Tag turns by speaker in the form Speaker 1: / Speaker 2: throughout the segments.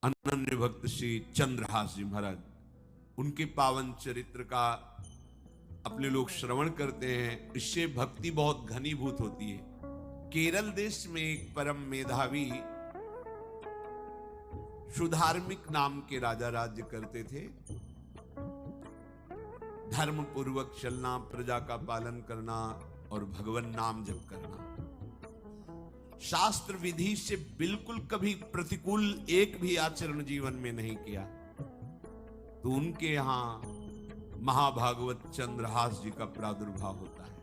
Speaker 1: अनन्य भक्त श्री चंद्रहास जी महाराज, उनके पावन चरित्र का अपने लोग श्रवण करते हैं। इससे भक्ति बहुत घनीभूत होती है। केरल देश में एक परम मेधावी सुधार्मिक नाम के राजा राज्य करते थे। धर्म पूर्वक चलना, प्रजा का पालन करना और भगवान नाम जप करना, शास्त्र विधि से बिल्कुल कभी प्रतिकूल एक भी आचरण जीवन में नहीं किया। तो उनके यहां महाभागवत चंद्रहास जी का प्रादुर्भाव होता है।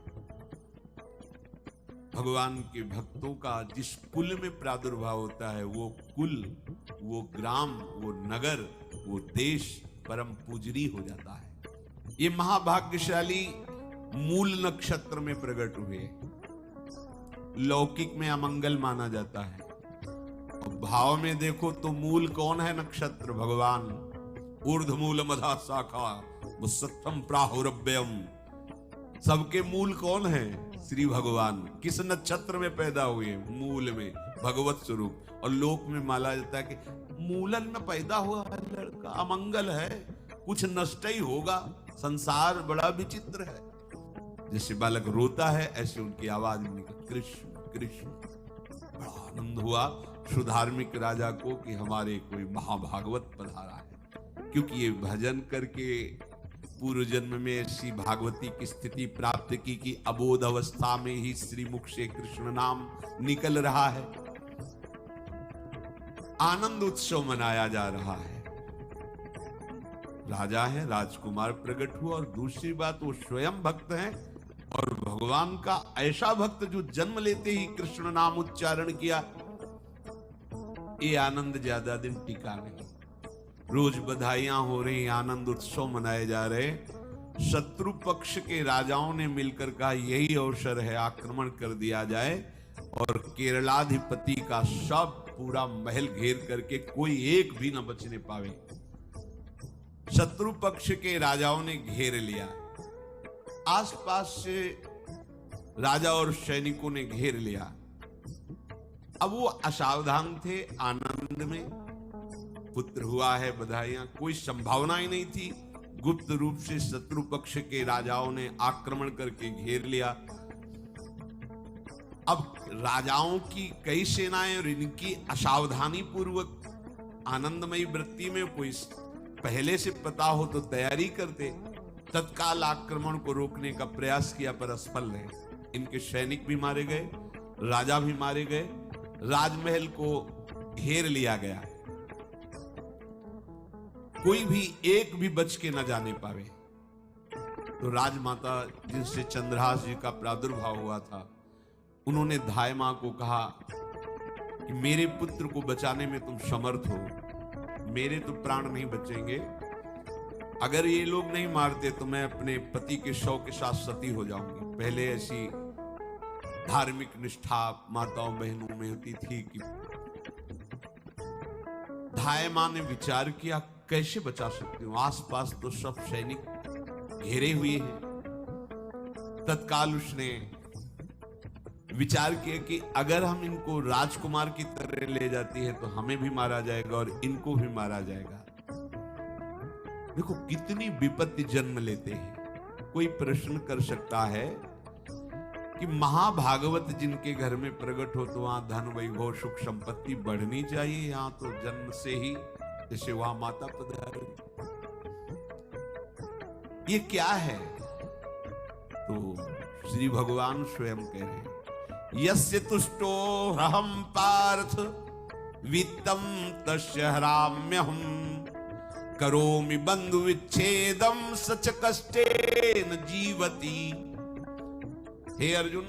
Speaker 1: भगवान के भक्तों का जिस कुल में प्रादुर्भाव होता है, वो कुल, वो ग्राम, वो नगर, वो देश परम पूजनीय हो जाता है। ये महाभाग्यशाली मूल नक्षत्र में प्रकट हुए। लौकिक में अमंगल माना जाता है, और भाव में देखो तो मूल कौन है? नक्षत्र भगवान। ऊर्ध्वमूल मधा शाखा मुसत्तम प्राहुरभ्यम। सबके मूल कौन है? श्री भगवान। किस नक्षत्र में पैदा हुए? मूल में, भगवत स्वरूप। और लोक में माना जाता है कि मूलन में पैदा हुआ है लड़का, अमंगल है, कुछ नष्ट ही होगा। संसार बड़ा विचित्र है। जैसे बालक रोता है, ऐसे उनकी आवाज में कृष्ण कृष्ण। बड़ा आनंद हुआ सुधार्मिक राजा को कि हमारे कोई महाभागवत पधारा है, क्योंकि ये भजन करके पूर्व जन्म में ऐसी भागवती की स्थिति प्राप्त की कि अबोध अवस्था में ही श्री मुख से कृष्ण नाम निकल रहा है। आनंद उत्सव मनाया जा रहा है। राजा है, राजकुमार प्रकट हुआ, और दूसरी बात वो स्वयं भक्त हैं, और भगवान का ऐसा भक्त जो जन्म लेते ही कृष्ण नाम उच्चारण किया। ये आनंद ज्यादा दिन टिका नहीं। रोज बधाइयां हो रही, आनंद उत्सव मनाए जा रहे। शत्रु पक्ष के राजाओं ने मिलकर कहा यही अवसर है, आक्रमण कर दिया जाए, और केरलाधिपति का सब पूरा महल घेर करके कोई एक भी न बचने पावे। शत्रु पक्ष के राजाओं ने घेर लिया। आसपास से राजा और सैनिकों ने घेर लिया। अब वो असावधान थे, आनंद में पुत्र हुआ है, बधाइयां, कोई संभावना ही नहीं थी। गुप्त रूप से शत्रु पक्ष के राजाओं ने आक्रमण करके घेर लिया। अब राजाओं की कई सेनाएं और इनकी असावधानी पूर्वक आनंदमयी वृत्ति में कोई पहले से पता हो तो तैयारी करते, तत्काल आक्रमण को रोकने का प्रयास किया, पर असफल रहे। इनके सैनिक भी मारे गए, राजा भी मारे गए, राजमहल को घेर लिया गया, कोई भी एक भी बच के न जाने पावे। तो राजमाता जिनसे चंद्रहास जी का प्रादुर्भाव हुआ था, उन्होंने धाय मां को कहा कि मेरे पुत्र को बचाने में तुम समर्थ हो, मेरे तो प्राण नहीं बचेंगे। अगर ये लोग नहीं मारते तो मैं अपने पति के शव के साथ सती हो जाऊंगी। पहले ऐसी धार्मिक निष्ठा माताओं बहनों में होती थी कि धाय मां ने विचार किया कैसे बचा सकती हूं, आसपास तो सब सैनिक घेरे हुए हैं। तत्काल उसने विचार किया कि अगर हम इनको राजकुमार की तरह ले जाती है तो हमें भी मारा जाएगा और इनको भी मारा जाएगा। देखो कितनी विपत्ति जन्म लेते हैं। कोई प्रश्न कर सकता है कि महाभागवत जिनके घर में प्रकट हो तो वहां धन वैभव सुख संपत्ति बढ़नी चाहिए, यहां तो जन्म से ही जैसे वहां माता पधारी, ये क्या है? तो श्री भगवान स्वयं कह रहे हैं यस्य तुष्टो रहम पार्थ वित्तम तस्य हराम्यहम करोमि बंधु विच्छेदम सच कष्टेन जीवति। हे अर्जुन,